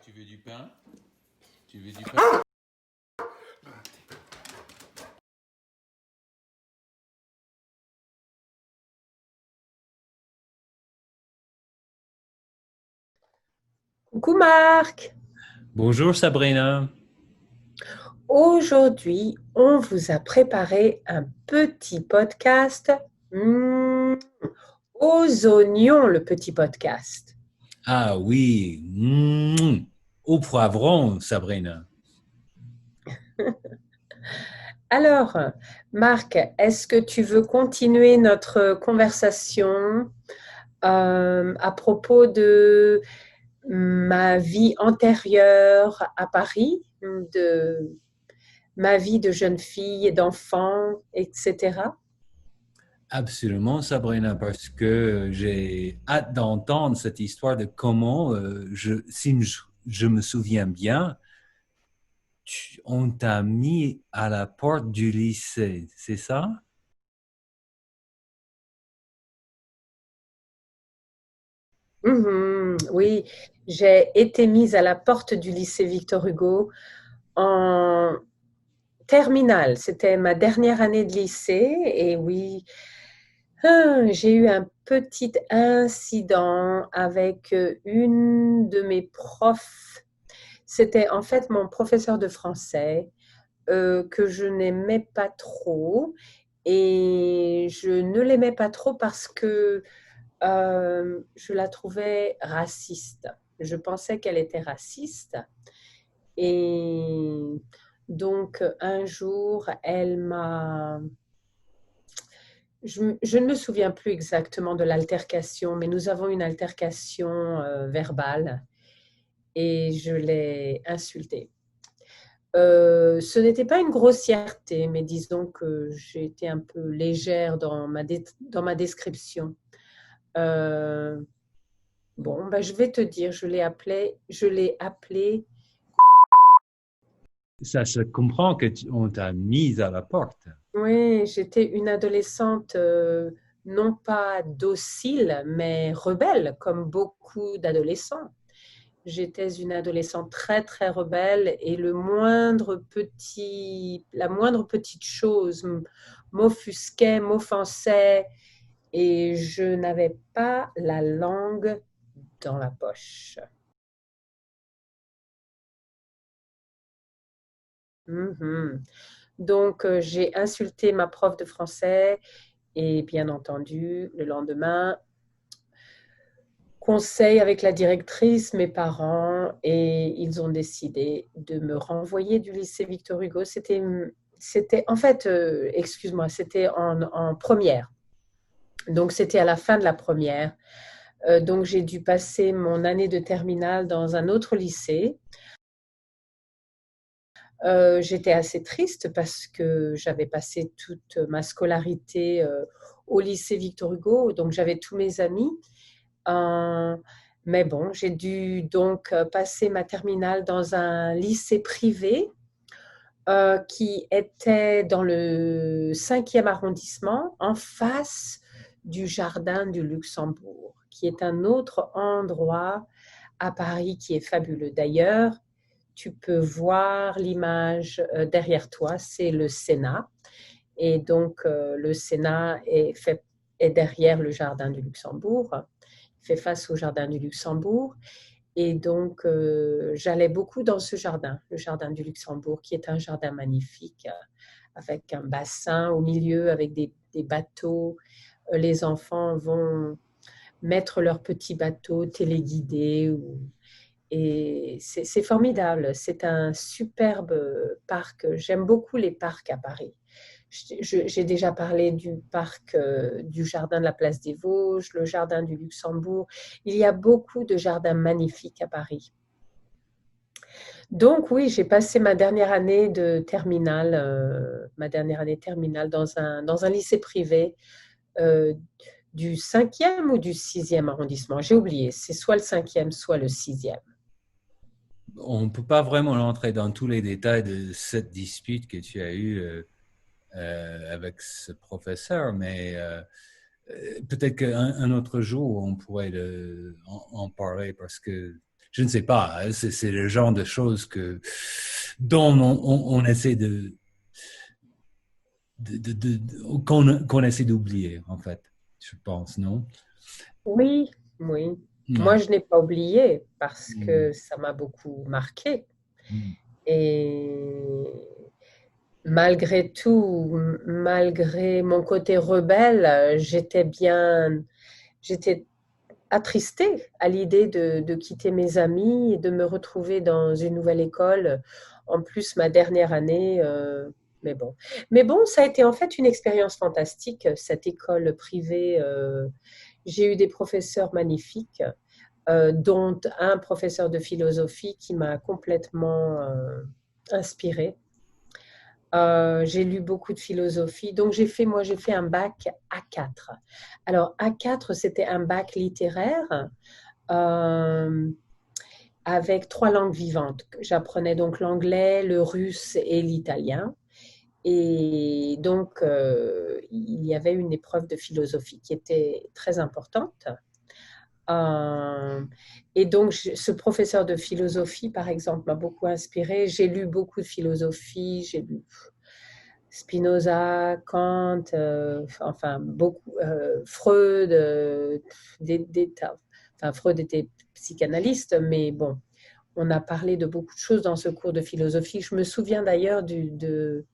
Tu veux du pain? Tu veux du pain? Coucou Marc, Bonjour Sabrina. aujourd'hui on vous a préparé un petit podcast aux oignons, le petit podcast. Ah oui, au poivron, Sabrina. Alors, Marc, est-ce que tu veux continuer notre conversation à propos de ma vie antérieure à Paris, de ma vie de jeune fille et d'enfant, etc. Absolument, Sabrina, parce que j'ai hâte d'entendre cette histoire de comment, si je me souviens bien, on t'a mis à la porte du lycée, c'est ça? Oui, j'ai été mise à la porte du lycée Victor Hugo en terminale. C'était ma dernière année de lycée et oui, j'ai eu un petit incident avec une de mes profs. C'était en fait mon professeur de français que je n'aimais pas trop et je ne l'aimais pas trop parce que je la trouvais raciste. Je pensais qu'elle était raciste. Et donc, un jour, elle m'a... Je ne me souviens plus exactement de l'altercation, mais nous avons une altercation verbale et je l'ai insultée. Ce n'était pas une grossièreté, mais disons que j'ai été un peu légère dans dans ma description. Euh, Bon, bah, je vais te dire, je l'ai appelé. Ça se comprend que on t'a mis à la porte. Oui, j'étais une adolescente non pas docile, mais rebelle, comme beaucoup d'adolescents. J'étais une adolescente très, très rebelle et la moindre petite chose m'offusquait, m'offensait et je n'avais pas la langue dans la poche. Mhm. Donc, j'ai insulté ma prof de français et bien entendu, le lendemain, conseil avec la directrice, mes parents, et ils ont décidé de me renvoyer du lycée Victor Hugo. C'était en fait, excuse-moi, c'était en première. Donc, c'était à la fin de la première. Donc, j'ai dû passer mon année de terminale dans un autre lycée. J'étais assez triste parce que j'avais passé toute ma scolarité au lycée Victor Hugo, donc j'avais tous mes amis. Euh, mais bon, j'ai dû donc passer ma terminale dans un lycée privé qui était dans le 5e arrondissement, en face du Jardin du Luxembourg, qui est un autre endroit à Paris qui est fabuleux. D'ailleurs, tu peux voir l'image derrière toi, c'est le Sénat. Et donc, le Sénat est derrière le Jardin du Luxembourg, fait face au Jardin du Luxembourg. Et donc, j'allais beaucoup dans ce jardin, le Jardin du Luxembourg, qui est un jardin magnifique, avec un bassin au milieu, avec des bateaux. Les enfants vont mettre leurs petits bateaux téléguidés et c'est formidable. C'est un superbe parc. J'aime beaucoup les parcs à Paris. J'ai déjà parlé du parc du jardin de la Place des Vosges, le jardin du Luxembourg. Il y a beaucoup de jardins magnifiques à Paris. Donc oui, j'ai passé ma dernière année terminale dans un lycée privé euh, du 5e ou du 6e arrondissement. J'ai oublié, c'est soit le 5e, soit le 6e. On ne peut pas vraiment rentrer dans tous les détails de cette dispute que tu as eue avec ce professeur, mais peut-être qu'un un autre jour, on pourrait en parler parce que je ne sais pas, hein, c'est le genre de choses dont on essaie qu'on essaie d'oublier, en fait, je pense, non? Oui, oui. Moi, Ouais. je n'ai pas oublié parce Mm. que ça m'a beaucoup marqué. Mm. Et malgré tout, malgré mon côté rebelle, j'étais attristée à l'idée de quitter mes amis et de me retrouver dans une nouvelle école. En plus, ma dernière année, mais bon. Mais bon, ça a été en fait une expérience fantastique, cette école privée. J'ai eu des professeurs magnifiques, dont un professeur de philosophie qui m'a complètement inspirée. J'ai lu beaucoup de philosophie. Donc, j'ai fait un bac A4. Alors, A4, c'était un bac littéraire euh, avec 3 langues vivantes. J'apprenais donc l'anglais, le russe et l'italien. Et donc, il y avait une épreuve de philosophie qui était très importante. Euh, et donc, ce professeur de philosophie, par exemple, m'a beaucoup inspiré. J'ai lu beaucoup de philosophie. J'ai lu Spinoza, Kant, enfin beaucoup, Freud, enfin Freud était psychanalyste, mais bon, on a parlé de beaucoup de choses dans ce cours de philosophie. Je me souviens d'ailleurs de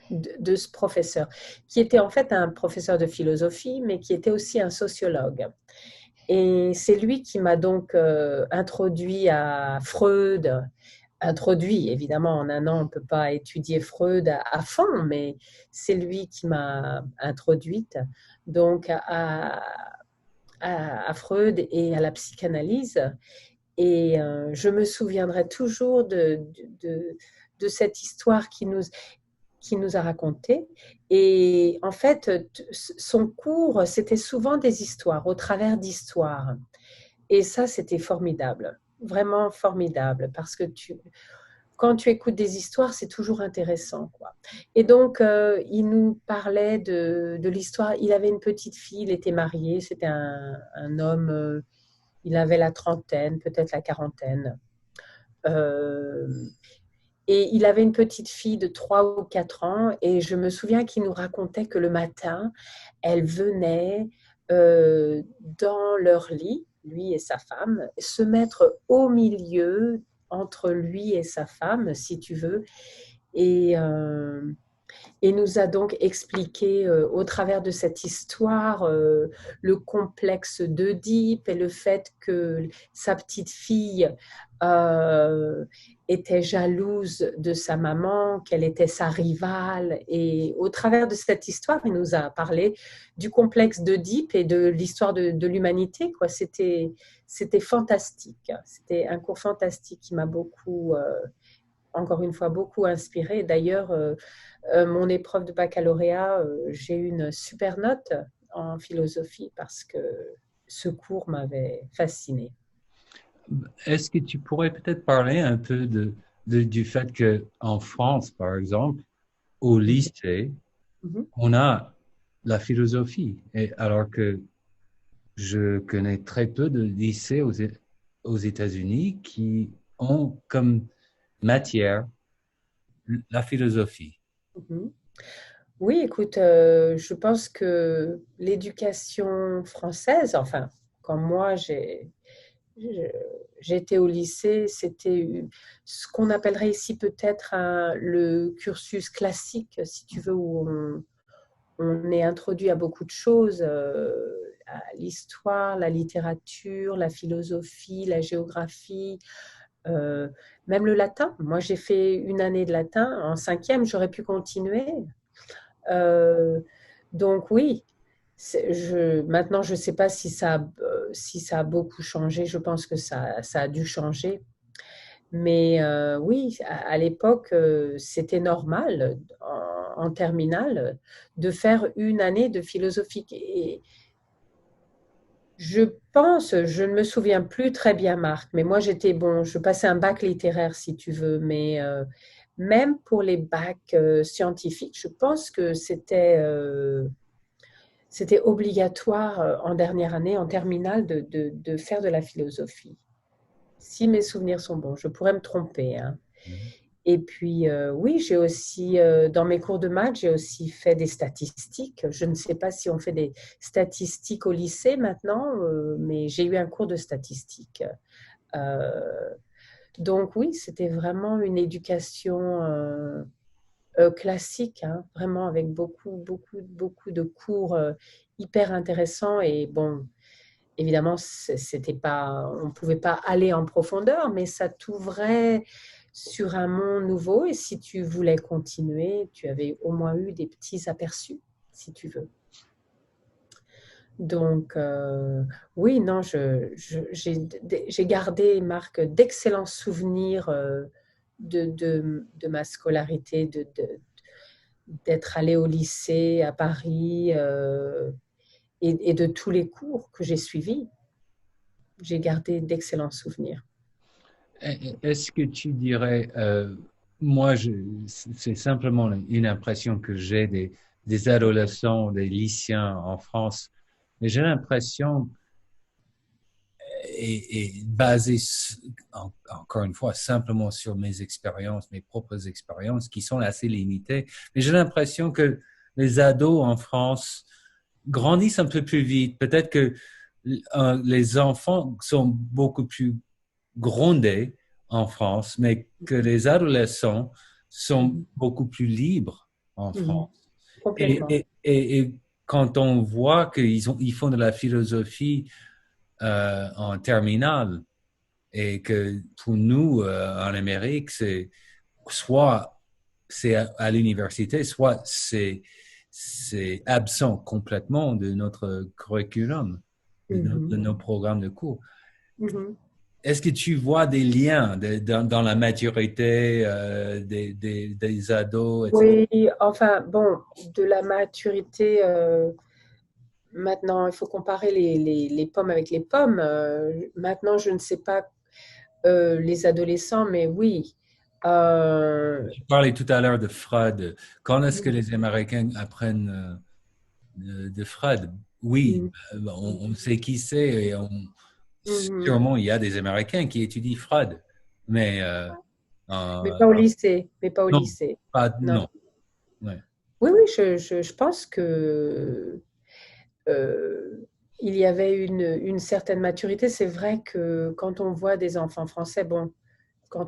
ce professeur, qui était en fait un professeur de philosophie, mais qui était aussi un sociologue. Et c'est lui qui m'a donc introduit à Freud, introduit. Évidemment, en un an, on ne peut pas étudier Freud à fond, mais c'est lui qui m'a introduite donc à Freud et à la psychanalyse. Et je me souviendrai toujours de cette histoire qui nous a raconté. Et en fait, son cours, c'était souvent des histoires, au travers d'histoires. Et ça, c'était formidable, vraiment formidable, parce que quand tu écoutes des histoires, c'est toujours intéressant, quoi. Et donc, il nous parlait de l'histoire. Il avait une petite fille, il était marié, c'était un homme, il avait la trentaine, peut-être la quarantaine. Euh, et il avait une petite fille de 3 ou 4 ans. Et je me souviens qu'il nous racontait que le matin, elle venait dans leur lit, lui et sa femme, se mettre au milieu entre lui et sa femme, si tu veux, et, euh, et nous a donc expliqué au travers de cette histoire le complexe d'Oedipe et le fait que sa petite fille euh, était jalouse de sa maman, qu'elle était sa rivale. Et au travers de cette histoire, il nous a parlé du complexe d'Oedipe et de l'histoire de l'humanité. C'était fantastique. C'était un cours fantastique qui m'a beaucoup, encore une fois, beaucoup inspiré. D'ailleurs, mon épreuve de baccalauréat, j'ai eu une super note en philosophie parce que ce cours m'avait fascinée. Est-ce que tu pourrais peut-être parler un peu du fait que en France, par exemple, au Mhm. lycée, Mhm. on a la philosophie, et alors que je connais très peu de lycées aux États-Unis qui ont comme matière la philosophie. Mhm. Oui, écoute, je pense que l'éducation française, enfin, quand moi je- j'étais au lycée, c'était ce qu'on appellerait ici peut-être le cursus classique, si tu veux, où on est introduit à beaucoup de choses, à l'histoire, la littérature, la philosophie, la géographie, euh, même le latin. Moi, j'ai fait une année de latin en cinquième, j'aurais pu continuer. Euh, donc oui, maintenant je ne sais pas si ça a beaucoup changé, je pense que ça a dû changer. Mais oui, à l'époque, c'était normal en terminale de faire une année de philosophie. Et je pense, je ne me souviens plus très bien, Marc, mais moi j'étais bon, je passais un bac littéraire si tu veux, mais même pour les bacs scientifiques, je pense que c'était obligatoire en dernière année, en terminale, de faire de la philosophie. Si mes souvenirs sont bons, je pourrais me tromper, hein. Mhm. Et puis, oui, j'ai aussi, dans mes cours de maths, j'ai aussi fait des statistiques. Je ne sais pas si on fait des statistiques au lycée maintenant, mais j'ai eu un cours de statistiques. Euh, donc oui, c'était vraiment une éducation classique, hein, vraiment avec beaucoup de cours hyper intéressants. Et bon, évidemment, c'était pas, on ne pouvait pas aller en profondeur, mais ça t'ouvrait sur un monde nouveau. Et si tu voulais continuer, tu avais au moins eu des petits aperçus, si tu veux. Donc, oui, non, j'ai gardé, Marc, d'excellents souvenirs de ma scolarité, d'être allée au lycée à Paris et de tous les cours que j'ai suivis. J'ai gardé d'excellents souvenirs. Est-ce que tu dirais, moi, c'est simplement une impression que j'ai des adolescents, des lycéens en France, mais j'ai l'impression, et basée encore une fois simplement sur mes expériences, mes propres expériences qui sont assez limitées, mais j'ai l'impression que les ados en France grandissent un peu plus vite. Peut-être que les enfants sont beaucoup plus grondés en France, mais que les adolescents sont Mhm. beaucoup plus libres en Mhm. France. Complètement. Et quand on voit ils font de la philosophie en terminale et que pour nous, en Amérique, c'est soit c'est à l'université, soit c'est absent complètement de notre curriculum, de Mhm. nos programmes de cours. Mhm. Est-ce que tu vois des liens dans la maturité des ados, etc.? Oui, enfin, bon, de la maturité, maintenant, il faut comparer les pommes avec les pommes. Maintenant, je ne sais pas les adolescents, mais oui. Euh, Tu parlais tout à l'heure de Freud. Quand est-ce que les Américains apprennent de Freud? Oui, mhm. on sait qui c'est et Mhm. sûrement il y a des Américains qui étudient Freud, mais Mais euh, pas au lycée, mais pas au non, lycée. pas Non. non. Ouais. Oui, oui, je pense que euh, il y avait une certaine maturité. C'est vrai que quand on voit des enfants français, bon, quand,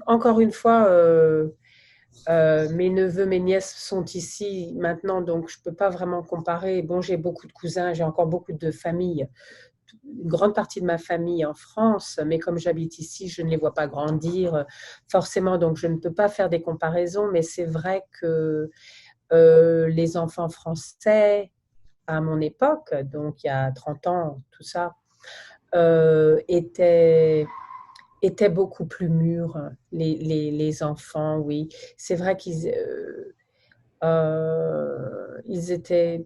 encore une fois, mes neveux, mes nièces sont ici maintenant, donc je ne peux pas vraiment comparer. Bon, j'ai beaucoup de cousins, j'ai encore beaucoup de familles, une grande partie de ma famille en France, mais comme j'habite ici, je ne les vois pas grandir forcément, donc je ne peux pas faire des comparaisons, mais c'est vrai que les enfants français, à mon époque, donc il y a 30 ans, tout ça, étaient beaucoup plus mûrs, les enfants, oui. C'est vrai ils étaient,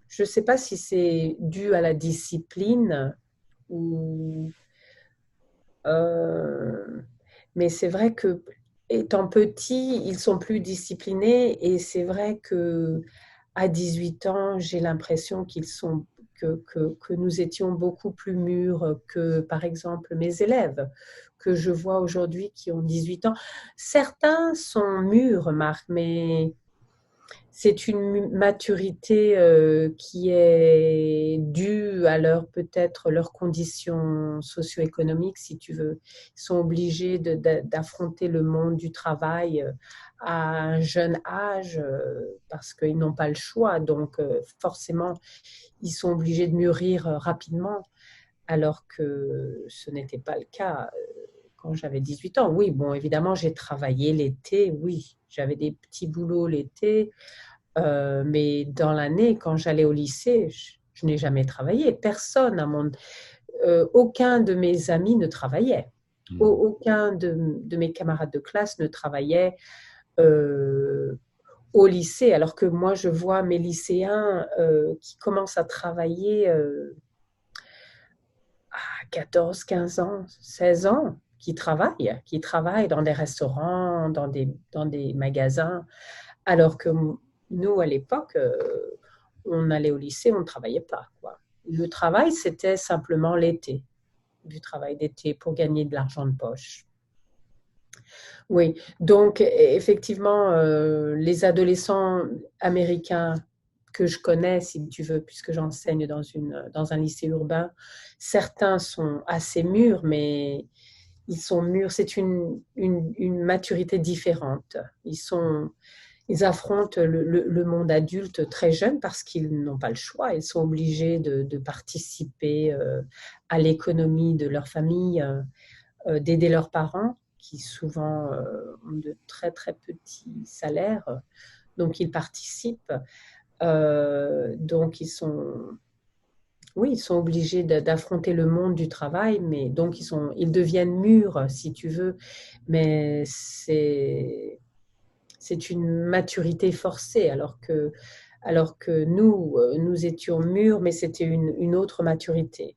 je ne sais pas si c'est dû à la discipline ou, euh, mais c'est vrai que étant petits, ils sont plus disciplinés et c'est vrai que à 18 ans, j'ai l'impression que nous étions beaucoup plus mûrs que, par exemple, mes élèves que je vois aujourd'hui qui ont 18 ans. Certains sont mûrs, Marc, mais c'est une maturité qui est due à leur peut-être leurs conditions socio-économiques, si tu veux. Ils sont obligés d'affronter le monde du travail à un jeune âge parce qu'ils n'ont pas le choix. Donc forcément, ils sont obligés de mûrir rapidement, alors que ce n'était pas le cas quand j'avais 18 ans. Oui, bon, évidemment, j'ai travaillé l'été, oui. J'avais des petits boulots l'été, mais dans l'année, quand j'allais au lycée, je n'ai jamais travaillé. Personne aucun de mes amis ne travaillait. Hmm. Aucun de mes camarades de classe ne travaillait euh, au lycée, alors que moi, je vois mes lycéens qui commencent à travailler à 14, 15 ans, 16 ans, qui travaillent dans des restaurants, dans des magasins, alors que nous, à l'époque, on allait au lycée, on ne travaillait pas, quoi. Le travail, c'était simplement l'été. du travail d'été pour gagner de l'argent de poche. Oui, donc effectivement, les adolescents américains que je connais, si tu veux, puisque j'enseigne dans un lycée urbain, certains sont assez mûrs, mais ils sont mûrs, c'est une maturité différente. Ils affrontent le monde adulte très jeune parce qu'ils n'ont pas le choix. Ils sont obligés de participer à l'économie de leur famille, d'aider leurs parents qui souvent ont de très très petits salaires. Donc ils participent. Donc oui, ils sont obligés d'affronter le monde du travail, mais donc ils deviennent mûrs, si tu veux, mais c'est une maturité forcée, alors que nous étions mûrs, mais c'était une autre maturité.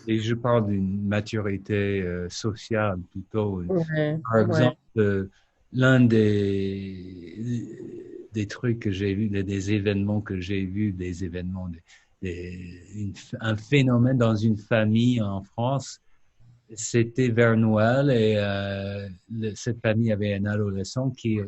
Et je parle d'une maturité sociale plutôt. Ouais, Par ouais. exemple, l'un des trucs que j'ai vus, des événements que j'ai vus, des événements, un phénomène dans une famille en France, c'était vers Noël et cette famille avait un adolescent qui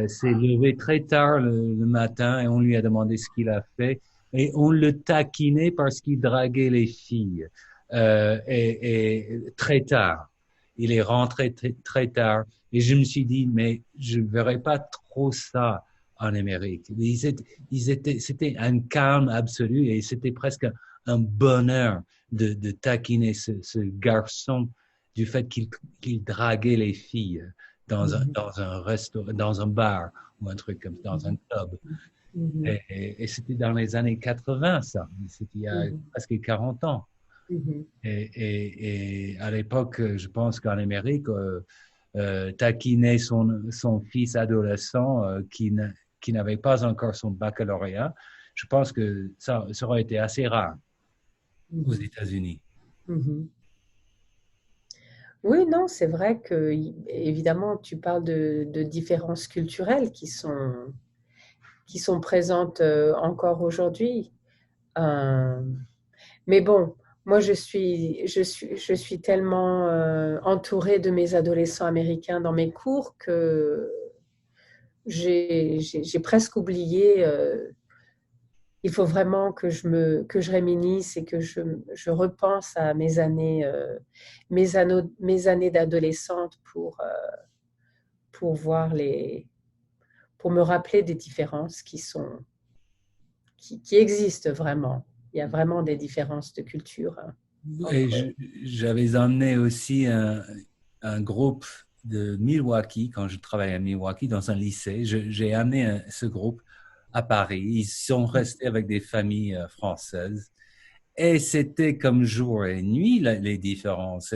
s'est levé très tard le matin et on lui a demandé ce qu'il a fait et on le taquinait parce qu'il draguait les filles et très tard. Il est rentré très, très tard et je me suis dit mais je ne verrai pas trop ça en Amérique. C'était un calme absolu et c'était presque un bonheur de taquiner ce garçon du fait qu'il draguait les filles Mhm, dans un resto, dans un bar ou un truc comme dans un mhm, club. mhm, Et c'était dans les années 80, ça. C'était il y a mhm, presque 40 ans. mhm. Et à l'époque, je pense qu'en Amérique, taquiner son fils adolescent qui n'avait pas encore son baccalauréat, je pense que ça aurait été assez rare aux Mhm, États-Unis. mhm. Oui, non, c'est vrai que, évidemment, tu parles de différences culturelles qui sont présentes encore aujourd'hui. Euh, mais bon, moi, je suis tellement entourée de mes adolescents américains dans mes cours que j'ai presque oublié. Il faut vraiment que je réminisce et que je repense à mes années d'adolescente pour voir pour me rappeler des différences qui existent vraiment. Il y a vraiment des différences de culture Et entre. j'avais emmené aussi un groupe de Milwaukee, quand je travaillais à Milwaukee, dans un lycée. J'ai amené ce groupe à Paris. Ils sont restés avec des familles françaises. Et c'était comme jour et nuit, les différences.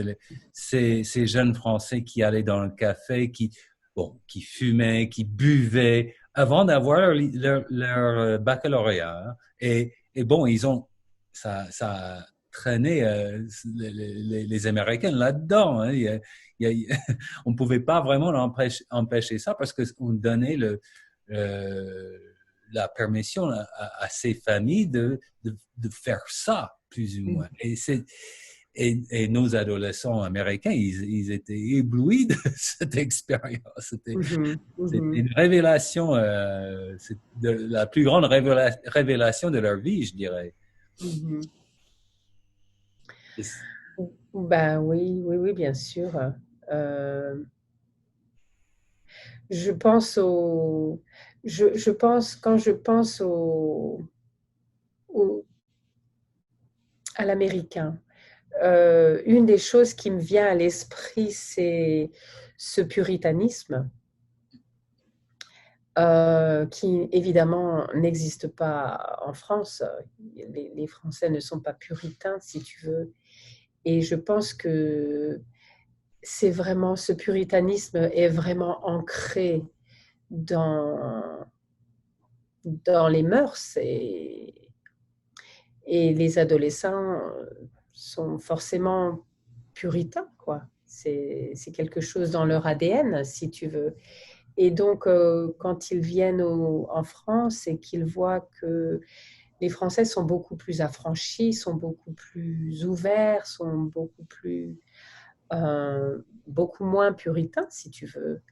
Ces jeunes Français qui allaient dans le café, qui fumaient, qui buvaient avant d'avoir leur baccalauréat, hein. Et bon, ça a traîné les Américains là-dedans, hein. On ne pouvait pas vraiment empêcher ça parce qu'on donnait euh, la permission à ces familles de faire ça, plus ou moins. Et nos adolescents américains, ils étaient éblouis de cette expérience. Mhm, C'était mhm, une révélation, la plus grande révélation de leur vie, je dirais. mhm. Ben oui, oui, oui, bien sûr. Euh, je pense au, je pense quand je pense au- à l'américain. Une des choses qui me vient à l'esprit, c'est ce puritanisme qui évidemment n'existe pas en France. Les Français ne sont pas puritains, si tu veux. Et je pense que ce puritanisme est vraiment ancré dans, dans les mœurs et les adolescents sont forcément puritains, quoi. C'est quelque chose dans leur ADN, si tu veux. Et donc, quand ils viennent en France et qu'ils voient que les Français sont beaucoup plus affranchis, sont beaucoup plus ouverts, sont beaucoup moins puritains, si tu veux.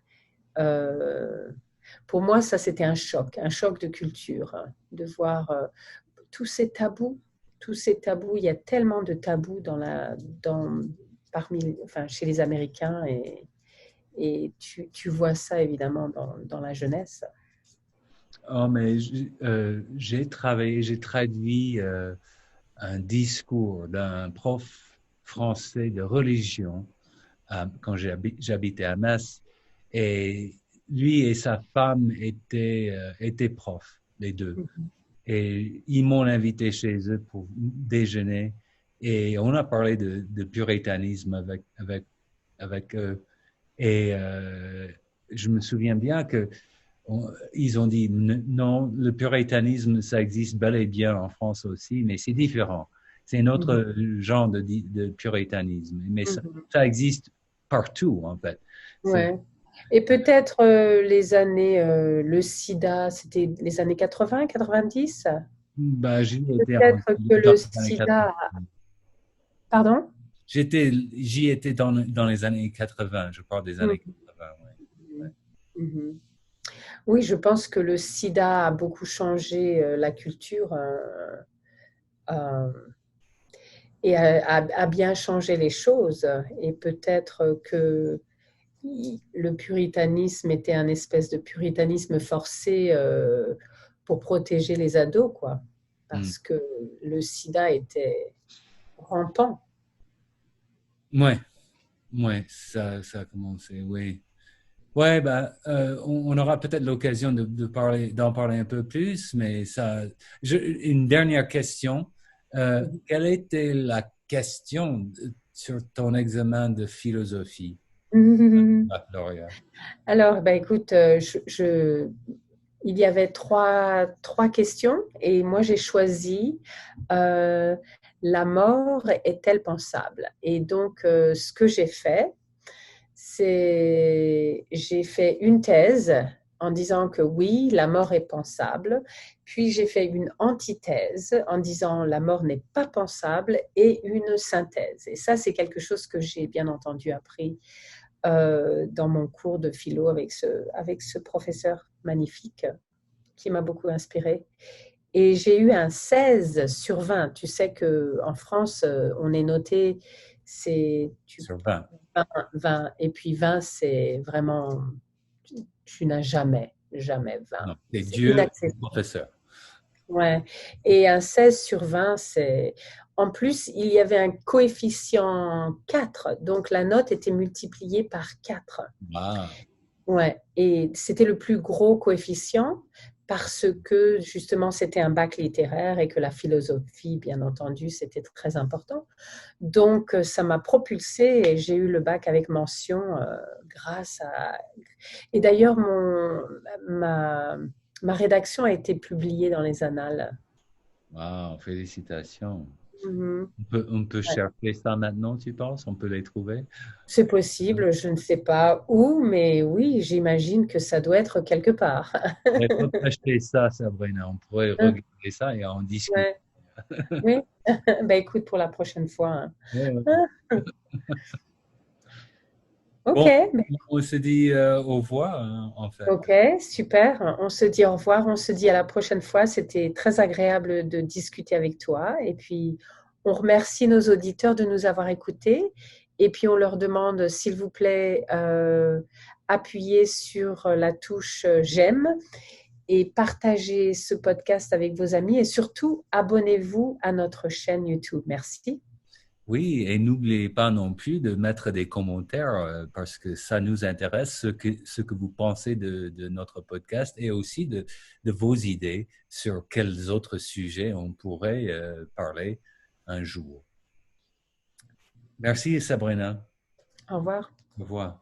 Euh, pour moi, ça, c'était un choc de culture, hein, de voir tous ces tabous, tous ces tabous. Il y a tellement de tabous chez les Américains et tu vois ça évidemment dans la jeunesse. Oh, mais j'ai travaillé, j'ai traduit un discours d'un prof français de religion quand j'habitais à Metz. Et lui et sa femme étaient profs, les deux. Et ils m'ont invité chez eux pour déjeuner. Et on a parlé de puritanisme avec eux. Et je me souviens bien que ils ont dit non, le puritanisme, ça existe bel et bien en France aussi, mais c'est différent. C'est un autre genre de puritanisme. Mais Mhm. ça existe partout, en fait. C'est, Ouais. Et peut-être le sida, c'était les années 80, 90. ben, j'y étais Peut-être que dans le les années 80. sida, pardon? J'y étais dans les années 80. Je parle des années Mhm. 80, ouais. Ouais. Mhm. Mhm. Oui, je pense que le sida a beaucoup changé la culture euh, et a bien changé les choses. Et peut-être que le puritanisme était un espèce de puritanisme forcé pour protéger les ados, quoi. Mm. Parce que le sida était rampant. Ouais, ouais, ça a commencé, oui. Ouais, bah, on aura peut-être l'occasion d'en parler un peu plus, mais une dernière question. Quelle était la question sur ton examen de philosophie, baccalauréat? Alors, bah, écoute, il y avait trois questions et moi j'ai choisi euh, la mort est-elle pensable? Et donc, ce que j'ai fait une thèse en disant que oui, la mort est pensable. Puis j'ai fait une antithèse en disant la mort n'est pas pensable et une synthèse. Et ça, c'est quelque chose que j'ai bien entendu appris dans mon cours de philo avec ce professeur magnifique qui m'a beaucoup inspirée. Et j'ai eu un 16 sur 20. Tu sais qu'en France, on est noté, tu Sur prends 20. 20, 20, et puis 20, c'est vraiment, tu n'as jamais 20. Non, c'est C'est Dieu, le inaccessible. professeur. Ouais. Et un 16 sur 20, c'est... En plus, il y avait un coefficient 4, donc la note était multipliée par 4. Ah, Ouais, et c'était le plus gros coefficient parce que justement c'était un bac littéraire et que la philosophie, bien entendu, c'était très important. Donc ça m'a propulsée et j'ai eu le bac avec mention grâce à... Et d'ailleurs, ma, ma rédaction a été publiée dans les annales. wow, félicitations. Mhm. On peut Ouais. chercher ça maintenant, tu penses? On peut les trouver? C'est possible, je ne sais pas où, mais oui, j'imagine que ça doit être quelque part. Il faut acheter ça, Sabrina. On pourrait regarder ça et en discuter. Ouais, oui. Bah, écoute, pour la prochaine fois, hein. Ouais, ouais. Ah, ok, Bon, bah, on se dit au revoir, hein, en fait. ok, super. On se dit au revoir, on se dit à la prochaine fois. C'était très agréable de discuter avec toi. Et puis, on remercie nos auditeurs de nous avoir écoutés. Et puis, on leur demande, s'il vous plaît, appuyez sur la touche j'aime et partagez ce podcast avec vos amis. Et surtout, abonnez-vous à notre chaîne YouTube. Merci. Oui, et n'oubliez pas non plus de mettre des commentaires parce que ça nous intéresse ce que vous pensez de notre podcast et aussi de vos idées sur quels autres sujets on pourrait parler un jour. Merci, Sabrina. Au revoir. Au revoir.